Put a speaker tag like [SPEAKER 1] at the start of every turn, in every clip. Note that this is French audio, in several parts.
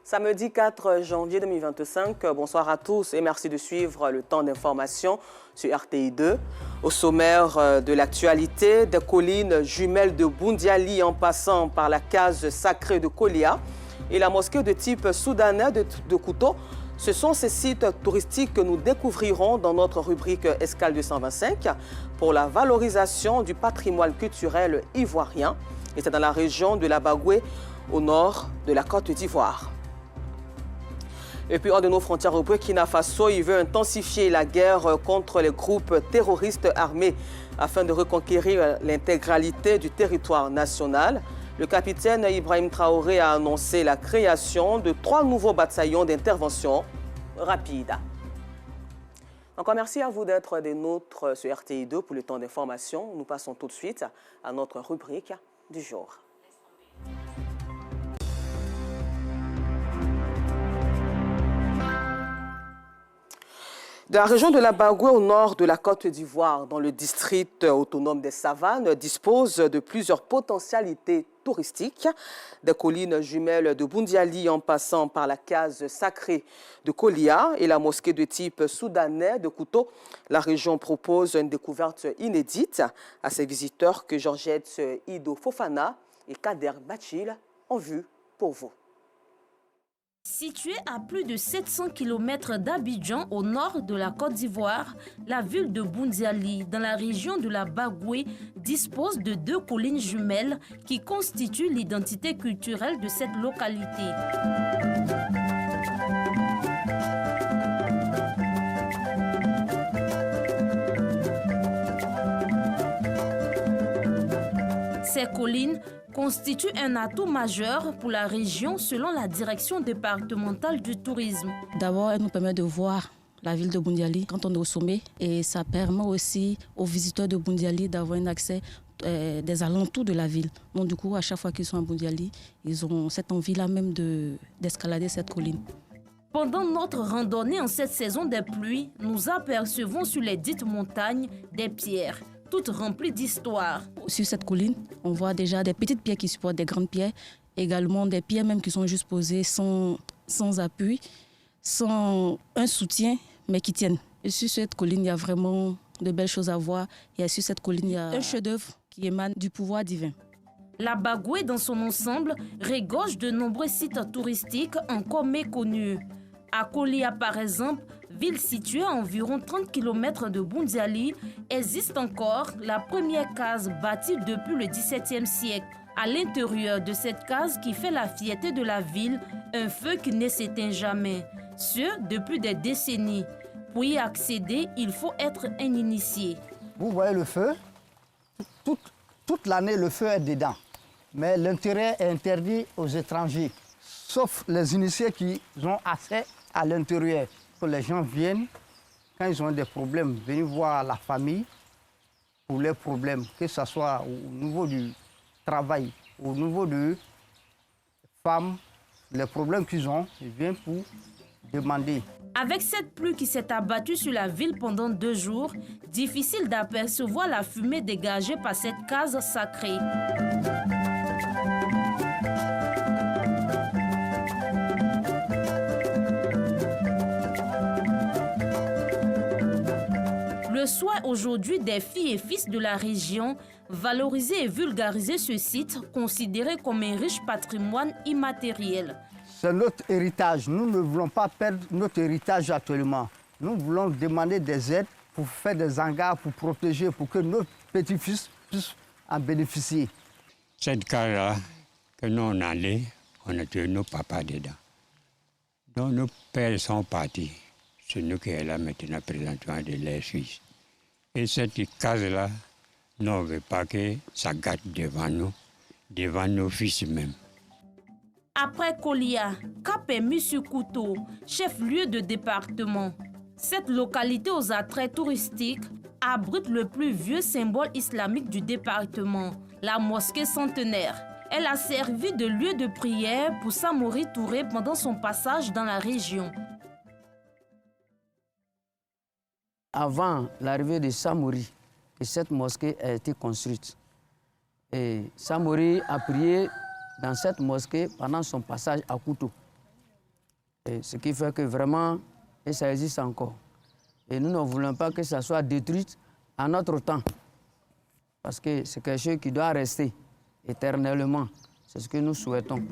[SPEAKER 1] Samedi 4 janvier 2025, bonsoir à tous et merci de suivre le temps d'information sur RTI 2. Au sommaire de l'actualité, des collines jumelles de Boundiali en passant par la case sacrée de Kolia et la mosquée de type soudanais de Kouto. Ce sont ces sites touristiques que nous découvrirons dans notre rubrique Escale 225 pour la valorisation du patrimoine culturel ivoirien. Et c'est dans la région de la Bagoué, au nord de la Côte d'Ivoire. Et puis hors de nos frontières au Burkina Faso, il veut intensifier la guerre contre les groupes terroristes armés afin de reconquérir l'intégralité du territoire national. Le capitaine Ibrahim Traoré a annoncé la création de 3 nouveaux bataillons d'intervention rapide. Encore merci à vous d'être des nôtres sur RTI 2 pour le temps d'information. Nous passons tout de suite à notre rubrique du jour. De la région de la Bagoué au nord de la Côte d'Ivoire, dans le district autonome des Savanes, dispose de plusieurs potentialités touristiques. Des collines jumelles de Boundiali en passant par la case sacrée de Kolia et la mosquée de type soudanais de Kouto. La région propose une découverte inédite à ses visiteurs que Georgette Ido Fofana et Kader Bachil ont vu pour vous.
[SPEAKER 2] Située à plus de 700 km d'Abidjan au nord de la Côte d'Ivoire, la ville de Boundiali, dans la région de la Bagoué, dispose de 2 collines jumelles qui constituent l'identité culturelle de cette localité. Ces collines constitue un atout majeur pour la région selon la direction départementale du tourisme.
[SPEAKER 3] D'abord, elle nous permet de voir la ville de Boundiali quand on est au sommet et ça permet aussi aux visiteurs de Boundiali d'avoir un accès des alentours de la ville. Donc du coup, à chaque fois qu'ils sont à Boundiali, ils ont cette envie-là même d'escalader cette colline.
[SPEAKER 2] Pendant notre randonnée en cette saison des pluies, nous apercevons sur les dites montagnes des pierres, toutes remplies d'histoire.
[SPEAKER 3] Sur cette colline, on voit déjà des petites pierres qui supportent des grandes pierres, également des pierres même qui sont juste posées sans appui, sans un soutien, mais qui tiennent. Et sur cette colline, il y a vraiment de belles choses à voir. Et sur cette colline, il y a un chef-d'œuvre qui émane du pouvoir divin.
[SPEAKER 2] La Bagoué, dans son ensemble, regorge de nombreux sites touristiques encore méconnus. À Kolia, par exemple, ville située à environ 30 km de Boundiali, existe encore la première case bâtie depuis le XVIIe siècle. À l'intérieur de cette case qui fait la fierté de la ville, un feu qui ne s'éteint jamais. Ce, depuis des décennies. Pour y accéder, il faut être un initié.
[SPEAKER 4] Vous voyez le feu, toute l'année le feu est dedans. Mais l'intérieur est interdit aux étrangers, sauf les initiés qui ont accès à l'intérieur. Que les gens viennent, quand ils ont des problèmes, venir voir la famille pour leurs problèmes, que ce soit au niveau du travail, au niveau de femmes, les problèmes qu'ils ont, ils viennent pour demander.
[SPEAKER 2] Avec cette pluie qui s'est abattue sur la ville pendant 2 jours, difficile d'apercevoir la fumée dégagée par cette case sacrée. Le souhait aujourd'hui des filles et fils de la région, valoriser et vulgariser ce site considéré comme un riche patrimoine immatériel.
[SPEAKER 4] C'est notre héritage. Nous ne voulons pas perdre notre héritage actuellement. Nous voulons demander des aides pour faire des hangars, pour protéger, pour que nos petits-fils puissent en bénéficier.
[SPEAKER 5] Cette case-là, que nous on allait, on a tué nos papas dedans. Donc nos pères sont partis. C'est nous qui sommes là maintenant présentement de leurs fils. Et cette case-là, nous ne veut pas que ça gâte devant nous, devant nos fils même.
[SPEAKER 2] Après Kolia, Cap est mis sur Kouto, chef-lieu de département. Cette localité aux attraits touristiques abrite le plus vieux symbole islamique du département, la mosquée centenaire. Elle a servi de lieu de prière pour Samori Touré pendant son passage dans la région.
[SPEAKER 6] Avant l'arrivée de Samori, cette mosquée a été construite. Et Samori a prié dans cette mosquée pendant son passage à Kouto. Et ce qui fait que vraiment, et ça existe encore. Et nous ne voulons pas que ça soit détruit à notre temps. Parce que c'est quelque chose qui doit rester éternellement. C'est ce que nous souhaitons.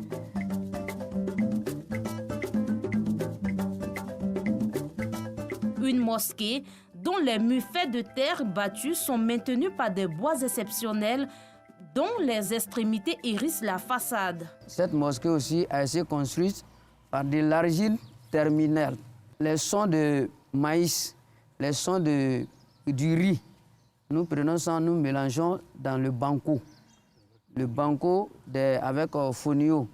[SPEAKER 2] Une mosquée dont les murs faits de terre battue sont maintenus par des bois exceptionnels dont les extrémités hérissent la façade.
[SPEAKER 6] Cette mosquée aussi a été construite par de l'argile terminale. Les sons de maïs, les sons du riz, nous prenons ça, nous mélangeons dans le banco. Le banco avec fonio.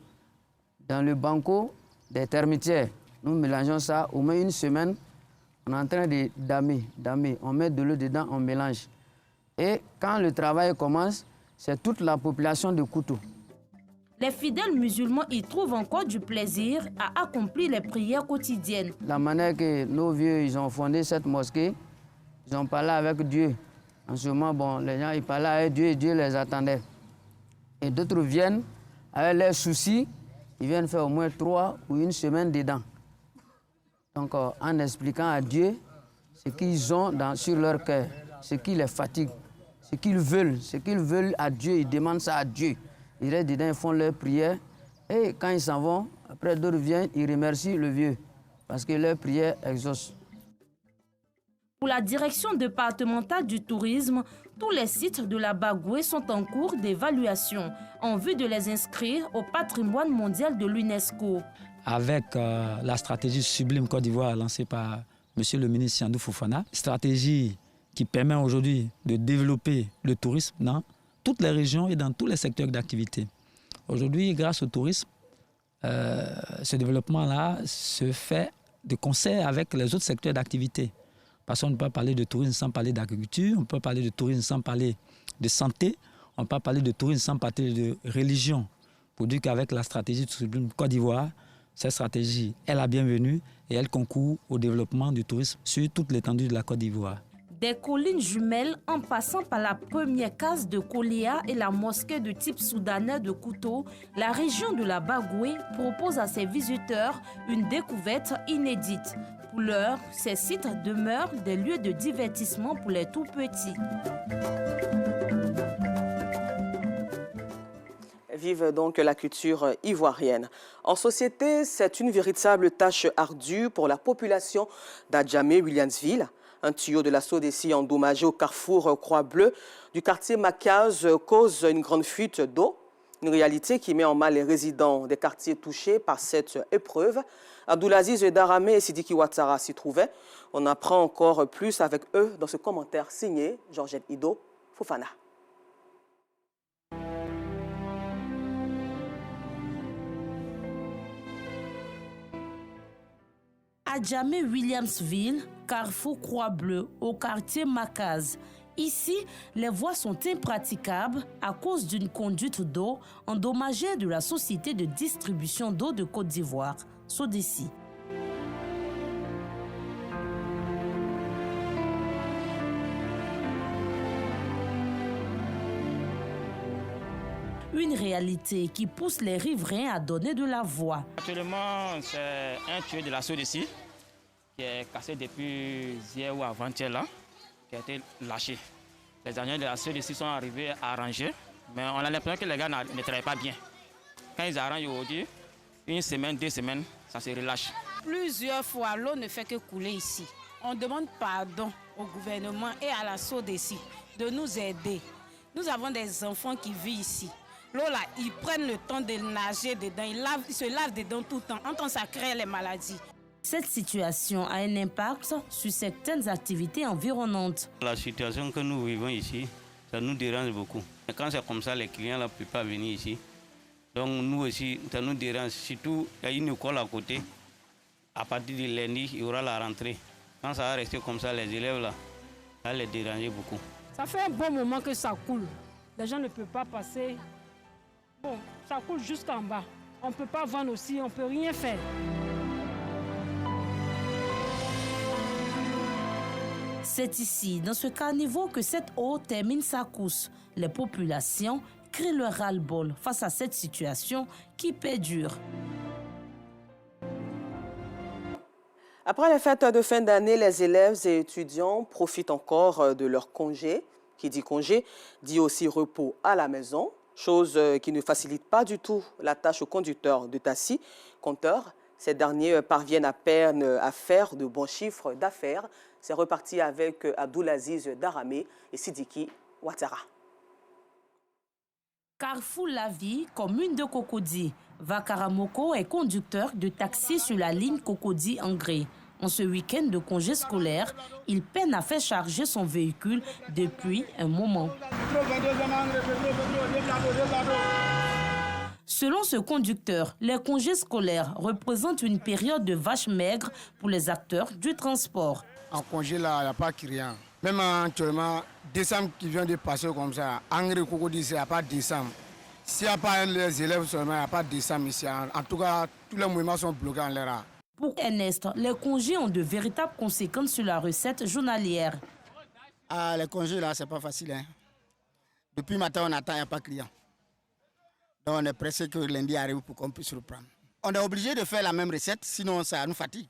[SPEAKER 6] Dans le banco des termitières, nous mélangeons ça au moins une semaine. On est en train de damer. On met de l'eau dedans, on mélange. Et quand le travail commence, c'est toute la population de Koutou.
[SPEAKER 2] Les fidèles musulmans y trouvent encore du plaisir à accomplir les prières quotidiennes.
[SPEAKER 6] La manière que nos vieux ils ont fondé cette mosquée, ils ont parlé avec Dieu. En ce moment, bon, les gens ils parlaient avec Dieu et Dieu les attendait. Et d'autres viennent avec leurs soucis, ils viennent faire au moins 3 ou une semaine dedans. Donc, en expliquant à Dieu ce qu'ils ont sur leur cœur, ce qui les fatigue, ce qu'ils veulent à Dieu, ils demandent ça à Dieu. Ils restent dedans, ils font leurs prières. Et quand ils s'en vont, après d'autres viennent, ils remercient le vieux parce que leurs prières exaucent.
[SPEAKER 2] Pour la direction départementale du tourisme, tous les sites de la Bagoué sont en cours d'évaluation en vue de les inscrire au patrimoine mondial de l'UNESCO.
[SPEAKER 7] Avec la stratégie Sublime Côte d'Ivoire lancée par M. le ministre Yandou Fofana, stratégie qui permet aujourd'hui de développer le tourisme dans toutes les régions et dans tous les secteurs d'activité. Aujourd'hui, grâce au tourisme, ce développement-là se fait de concert avec les autres secteurs d'activité. Parce qu'on ne peut pas parler de tourisme sans parler d'agriculture, on peut parler de tourisme sans parler de santé, on peut pas parler de tourisme sans parler de religion. Pour dire qu'avec la stratégie Sublime Côte d'Ivoire, cette stratégie est la bienvenue et elle concourt au développement du tourisme sur toute l'étendue de la Côte d'Ivoire.
[SPEAKER 2] Des collines jumelles en passant par la première case de Kolia et la mosquée de type soudanais de Koutou, la région de la Bagoué propose à ses visiteurs une découverte inédite. Pour l'heure, ces sites demeurent des lieux de divertissement pour les tout-petits.
[SPEAKER 1] Vive donc la culture ivoirienne. En société, c'est une véritable tâche ardue pour la population d'Adjamé-Williamsville. Un tuyau de la SODECI endommagé au carrefour Croix-Bleue du quartier Macaz cause une grande fuite d'eau. Une réalité qui met en mal les résidents des quartiers touchés par cette épreuve. Abdoulaziz Daramé et Sidiki Ouattara s'y trouvaient. On apprend encore plus avec eux dans ce commentaire signé Georgette Ido Fofana.
[SPEAKER 2] Adjamé-Williamsville, carrefour Croix-Bleue, au quartier Macaz. Ici, les voies sont impraticables à cause d'une conduite d'eau endommagée de la Société de distribution d'eau de Côte d'Ivoire, SODECI. Une réalité qui pousse les riverains à donner de la voix.
[SPEAKER 8] Actuellement, c'est un tuyau de la SODECI qui est cassé depuis hier ou avant-hier là, qui a été lâché. Les agents de la SODECI sont arrivés à arranger, mais on a l'impression que les gars ne travaillent pas bien. Quand ils arrangent aujourd'hui, une semaine, 2 semaines, ça se relâche.
[SPEAKER 9] Plusieurs fois, l'eau ne fait que couler ici. On demande pardon au gouvernement et à la SODECI de nous aider. Nous avons des enfants qui vivent ici. L'eau là, ils prennent le temps de nager dedans, ils se lavent dedans tout le temps. En temps, ça crée les maladies.
[SPEAKER 2] Cette situation a un impact sur certaines activités environnantes.
[SPEAKER 10] La situation que nous vivons ici, ça nous dérange beaucoup. Et quand c'est comme ça, les clients ne peuvent pas venir ici. Donc nous aussi, ça nous dérange. Surtout, il y a une école à côté. À partir de lundi, il y aura la rentrée. Quand ça va rester comme ça, les élèves là, ça va les déranger beaucoup.
[SPEAKER 11] Ça fait un bon moment que ça coule. Les gens ne peuvent pas passer. Bon, ça coule jusqu'en bas. On ne peut pas vendre aussi, on ne peut rien faire.
[SPEAKER 2] C'est ici, dans ce caniveau, que cette eau termine sa course. Les populations crient leur ras-le-bol face à cette situation qui perdure.
[SPEAKER 1] Après les fêtes de fin d'année, les élèves et étudiants profitent encore de leur congé. Qui dit congé, dit aussi repos à la maison, chose qui ne facilite pas du tout la tâche aux conducteurs de taxi, compteurs. Ces derniers parviennent à peine à faire de bons chiffres d'affaires. C'est reparti avec Abdoulaziz Daramé et Sidiki Ouattara.
[SPEAKER 2] Carrefour La Vie, commune de Cocody. Vakaramoko est conducteur de taxi sur la ligne Cocody-Angré. En ce week-end de congé scolaire, il peine à faire charger son véhicule depuis un moment. Selon ce conducteur, les congés scolaires représentent une période de vache maigre pour les acteurs du transport.
[SPEAKER 12] En congé, là, il n'y a pas rien. Même actuellement, décembre qui vient de passer comme ça, Angré Cocody, il n'y a pas de décembre. S'il n'y a pas les élèves seulement, il n'y a pas de décembre ici. En tout cas, tous les mouvements sont bloqués en l'air.
[SPEAKER 2] Pour Ernest, les congés ont de véritables conséquences sur la recette journalière.
[SPEAKER 12] Ah, les congés, là, c'est pas facile. Hein. Depuis matin, on attend, il n'y a pas de client. Donc, on est pressé que lundi arrive pour qu'on puisse reprendre. On est obligé de faire la même recette, sinon ça nous fatigue.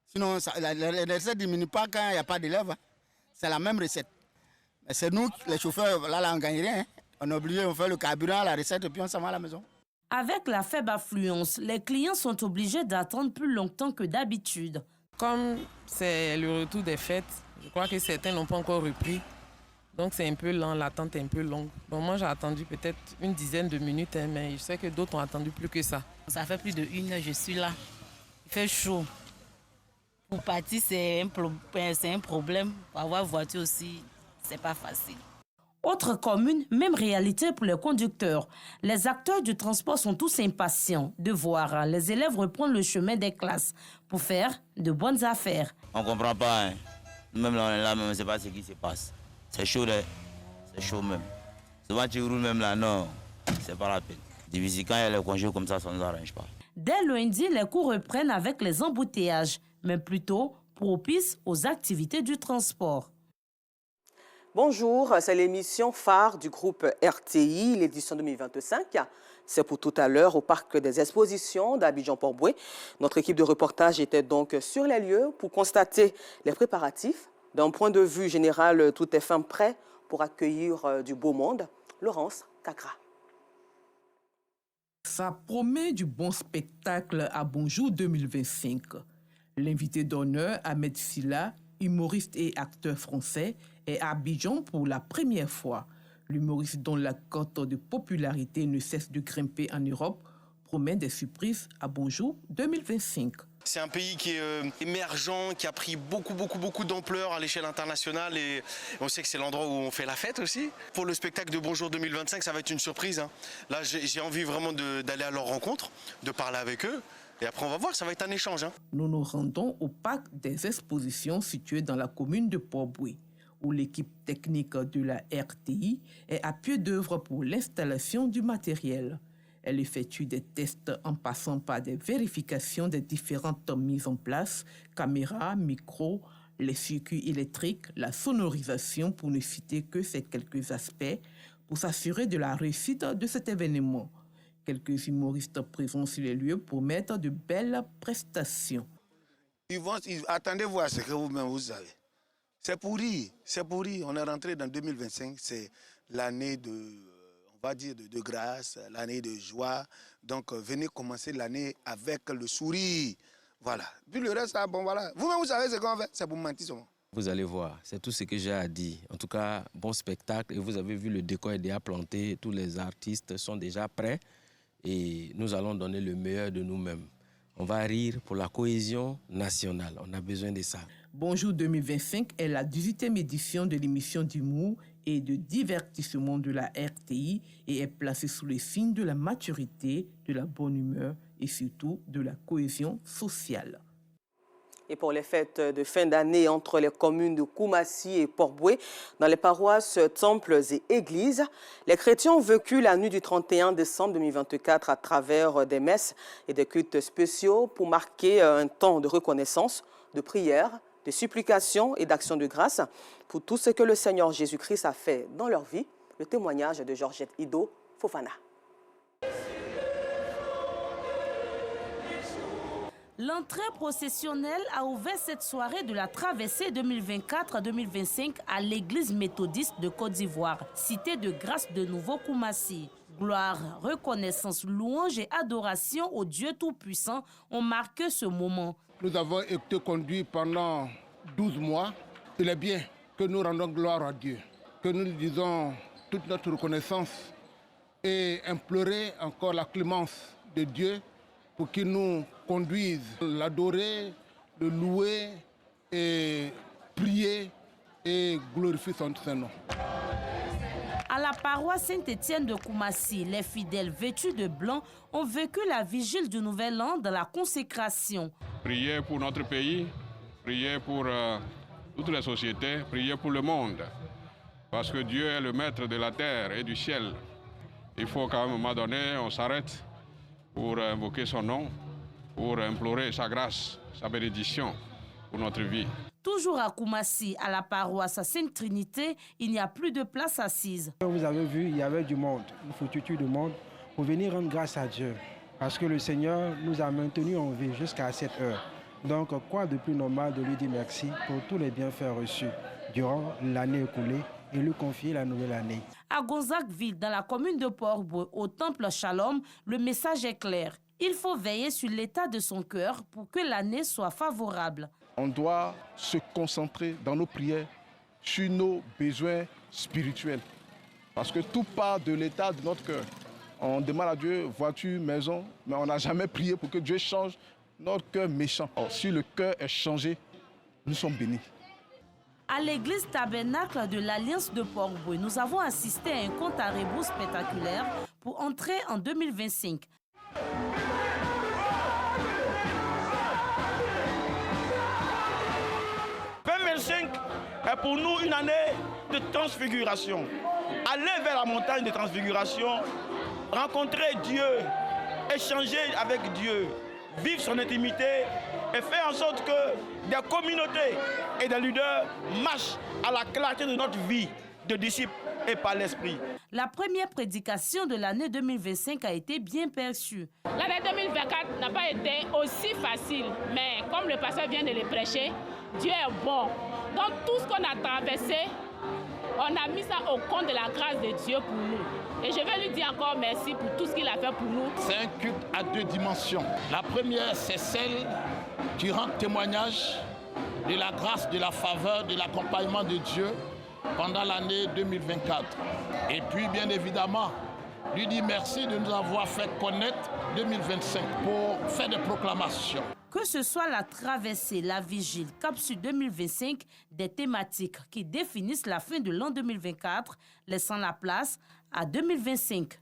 [SPEAKER 12] Sinon, la recette ne diminue pas quand il n'y a pas d'élèves. Hein. C'est la même recette. Mais c'est nous, les chauffeurs, là, on ne gagne rien. Hein. On est obligé, on fait le carburant, la recette, et puis on s'en va à la maison.
[SPEAKER 2] Avec la faible affluence, les clients sont obligés d'attendre plus longtemps que d'habitude.
[SPEAKER 13] Comme c'est le retour des fêtes, je crois que certains n'ont pas encore repris. Donc c'est un peu lent, l'attente est un peu longue. Bon, moi j'ai attendu peut-être une dizaine de minutes, hein, mais je sais que d'autres ont attendu plus que ça.
[SPEAKER 14] Ça fait plus d'1 heure, je suis là. Il fait chaud. Pour partir, c'est un problème. Pour avoir voiture aussi, c'est pas facile.
[SPEAKER 2] Autre commune, même réalité pour les conducteurs. Les acteurs du transport sont tous impatients de voir les élèves reprendre le chemin des classes pour faire de bonnes affaires.
[SPEAKER 15] On ne comprend pas. Hein. Même là, on est là, mais on ne sait pas ce qui se passe. C'est chaud, c'est chaud même. Souvent, tu roules même là, non, c'est pas la peine. Difficile, quand il y a les congés comme ça ne nous arrange pas.
[SPEAKER 2] Dès lundi, les cours reprennent avec les embouteillages, mais plutôt propices aux activités du transport.
[SPEAKER 1] Bonjour, c'est l'émission phare du groupe RTI, l'édition 2025. C'est pour tout à l'heure au Parc des Expositions d'Abidjan-Port-Boué. Notre équipe de reportage était donc sur les lieux pour constater les préparatifs. D'un point de vue général, tout est fin prêt pour accueillir du beau monde. Laurence Kakra.
[SPEAKER 16] Ça promet du bon spectacle à Bonjour 2025. L'invité d'honneur, Ahmed Silla, humoriste et acteur français, est à Abidjan pour la première fois. L'humoriste dont la cote de popularité ne cesse de grimper en Europe promet des surprises à Bonjour 2025.
[SPEAKER 17] C'est un pays qui est émergent, qui a pris beaucoup d'ampleur à l'échelle internationale et on sait que c'est l'endroit où on fait la fête aussi. Pour le spectacle de Bonjour 2025, ça va être une surprise. Hein. Là, j'ai envie vraiment d'aller à leur rencontre, de parler avec eux. Et après, on va voir, ça va être un échange. Hein.
[SPEAKER 16] Nous nous rendons au Parc des Expositions situé dans la commune de Port-Boué, où l'équipe technique de la RTI est à pied d'œuvre pour l'installation du matériel. Elle effectue des tests en passant par des vérifications des différentes mises en place, caméras, micros, les circuits électriques, la sonorisation, pour ne citer que ces quelques aspects, pour s'assurer de la réussite de cet événement. Quelques humoristes présents sur les lieux promettent de belles prestations.
[SPEAKER 12] Attendez voir ce que vous-même vous savez. C'est pourri. On est rentré dans 2025, c'est l'année de grâce, l'année de joie. Donc venez commencer l'année avec le sourire. Voilà. Puis le reste, bon voilà. Vous-même vous savez ce qu'on fait, c'est pour mentir seulement.
[SPEAKER 18] Vous allez voir, c'est tout ce que j'ai à dire. En tout cas, bon spectacle. Et vous avez vu, le décor est déjà planté, tous les artistes sont déjà prêts. Et nous allons donner le meilleur de nous-mêmes. On va rire pour la cohésion nationale. On a besoin de ça.
[SPEAKER 16] Bonjour 2025 est la 18e édition de l'émission d'humour et de divertissement de la RTI et est placée sous le signe de la maturité, de la bonne humeur et surtout de la cohésion sociale.
[SPEAKER 1] Et pour les fêtes de fin d'année entre les communes de Koumassi et Port-Boué, dans les paroisses, temples et églises, les chrétiens ont vécu la nuit du 31 décembre 2024 à travers des messes et des cultes spéciaux pour marquer un temps de reconnaissance, de prière, de supplication et d'action de grâce pour tout ce que le Seigneur Jésus-Christ a fait dans leur vie. Le témoignage de Georgette Ido Fofana.
[SPEAKER 2] L'entrée processionnelle a ouvert cette soirée de la traversée 2024-2025 à l'église méthodiste de Côte d'Ivoire, cité de grâce de Nouveau-Koumassi. Gloire, reconnaissance, louange et adoration au Dieu Tout-Puissant ont marqué ce moment.
[SPEAKER 19] Nous avons été conduits pendant 12 mois. Il est bien que nous rendons gloire à Dieu, que nous lui disons toute notre reconnaissance et implorer encore la clémence de Dieu pour qu'il nous conduise, l'adorer, le louer et prier et glorifier son Saint-Nom.
[SPEAKER 2] À la paroisse Saint-Étienne de Koumassi, les fidèles vêtus de blanc ont vécu la vigile du Nouvel An dans la consécration.
[SPEAKER 20] Prier pour notre pays, prier pour toutes les sociétés, prier pour le monde. Parce que Dieu est le maître de la terre et du ciel. Il faut qu'à un moment donné, on s'arrête pour invoquer son nom, pour implorer sa grâce, sa bénédiction pour notre vie.
[SPEAKER 2] Toujours à Koumassi, à la paroisse Sainte-Trinité, il n'y a plus de place assise.
[SPEAKER 21] Vous avez vu, il y avait du monde, une foultitude de monde, pour venir rendre grâce à Dieu. Parce que le Seigneur nous a maintenus en vie jusqu'à cette heure. Donc, quoi de plus normal de lui dire merci pour tous les bienfaits reçus durant l'année écoulée et lui confier la nouvelle année.
[SPEAKER 2] À Gonzagueville, dans la commune de Port-Boueux, au temple Shalom, le message est clair. Il faut veiller sur l'état de son cœur pour que l'année soit favorable.
[SPEAKER 22] On doit se concentrer dans nos prières sur nos besoins spirituels. Parce que tout part de l'état de notre cœur. On demande à Dieu voiture, maison, mais on n'a jamais prié pour que Dieu change notre cœur méchant. Or, si le cœur est changé, nous sommes bénis.
[SPEAKER 2] À l'église tabernacle de l'Alliance de Port-Boueux, nous avons assisté à un compte à rebours spectaculaire pour entrer en 2025.
[SPEAKER 23] Est pour nous une année de transfiguration. Aller vers la montagne de transfiguration, rencontrer Dieu, échanger avec Dieu, vivre son intimité et faire en sorte que des communautés et des leaders marchent à la clarté de notre vie de disciples et par l'esprit.
[SPEAKER 2] La première prédication de l'année 2025 a été bien perçue.
[SPEAKER 24] L'année 2024 n'a pas été aussi facile, mais comme le pasteur vient de le prêcher, Dieu est bon. Donc tout ce qu'on a traversé, on a mis ça au compte de la grâce de Dieu pour nous. Et je vais lui dire encore merci pour tout ce qu'il a fait pour nous.
[SPEAKER 25] C'est un culte à deux dimensions. La première, c'est celle qui rend témoignage de la grâce, de la faveur, de l'accompagnement de Dieu pendant l'année 2024. Et puis, bien évidemment, lui dire merci de nous avoir fait connaître 2025 pour faire des proclamations.
[SPEAKER 2] Que ce soit la traversée, la vigile, Cap Sud 2025, des thématiques qui définissent la fin de l'an 2024, laissant la place à 2025.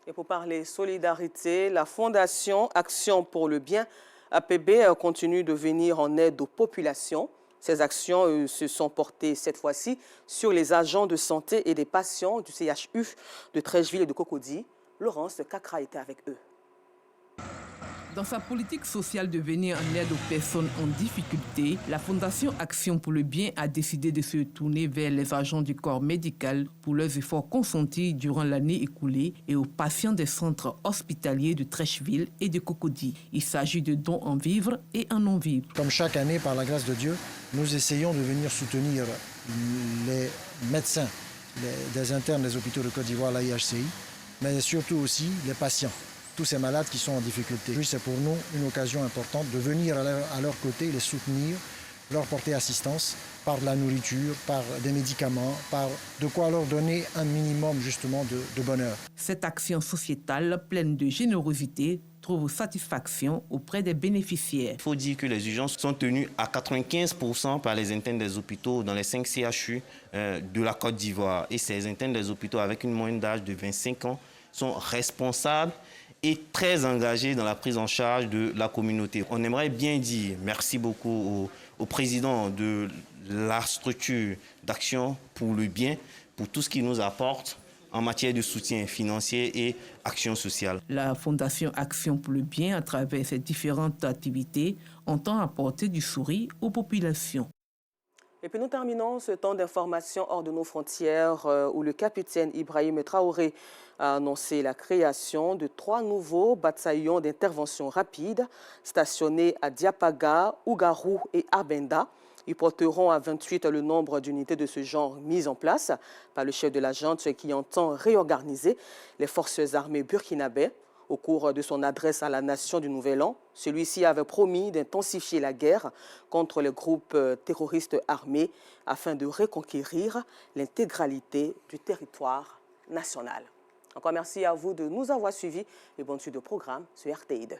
[SPEAKER 1] Et pour parler solidarité, la Fondation Action pour le Bien, APB, continue de venir en aide aux populations. Ces actions se sont portées cette fois-ci sur les agents de santé et des patients du CHU de Trècheville et de Cocody. Laurence Kakra était avec eux.
[SPEAKER 16] Dans sa politique sociale de venir en aide aux personnes en difficulté, la Fondation Action pour le Bien a décidé de se tourner vers les agents du corps médical pour leurs efforts consentis durant l'année écoulée et aux patients des centres hospitaliers de Trècheville et de Cocody. Il s'agit de dons en vivres et en non-vivres.
[SPEAKER 26] Comme chaque année, par la grâce de Dieu, nous essayons de venir soutenir les médecins, des internes des hôpitaux de Côte d'Ivoire, la IHCI, mais surtout aussi les patients. Tous ces malades qui sont en difficulté. C'est pour nous une occasion importante de venir à leur côté, les soutenir, leur porter assistance par de la nourriture, par des médicaments, par de quoi leur donner un minimum justement de bonheur.
[SPEAKER 16] Cette action sociétale pleine de générosité trouve satisfaction auprès des bénéficiaires.
[SPEAKER 27] Il faut dire que les urgences sont tenues à 95% par les internes des hôpitaux dans les 5 CHU de la Côte d'Ivoire. Et ces internes des hôpitaux avec une moyenne d'âge de 25 ans sont responsables et très engagés dans la prise en charge de la communauté. On aimerait bien dire merci beaucoup au président de la structure d'Action pour le Bien pour tout ce qu'il nous apporte en matière de soutien financier et action sociale.
[SPEAKER 16] La Fondation Action pour le Bien, à travers ses différentes activités, entend apporter du sourire aux populations.
[SPEAKER 1] Et puis nous terminons ce temps d'information hors de nos frontières où le capitaine Ibrahim Traoré a annoncé la création de 3 nouveaux bataillons d'intervention rapide stationnés à Diapaga, Ougarou et Arbenda. Ils porteront à 28 le nombre d'unités de ce genre mises en place par le chef de la junte qui entend réorganiser les forces armées burkinabais. Au cours de son adresse à la nation du Nouvel An, celui-ci avait promis d'intensifier la guerre contre les groupes terroristes armés afin de reconquérir l'intégralité du territoire national. Encore merci à vous de nous avoir suivis et bonne suite de programme sur RTI2.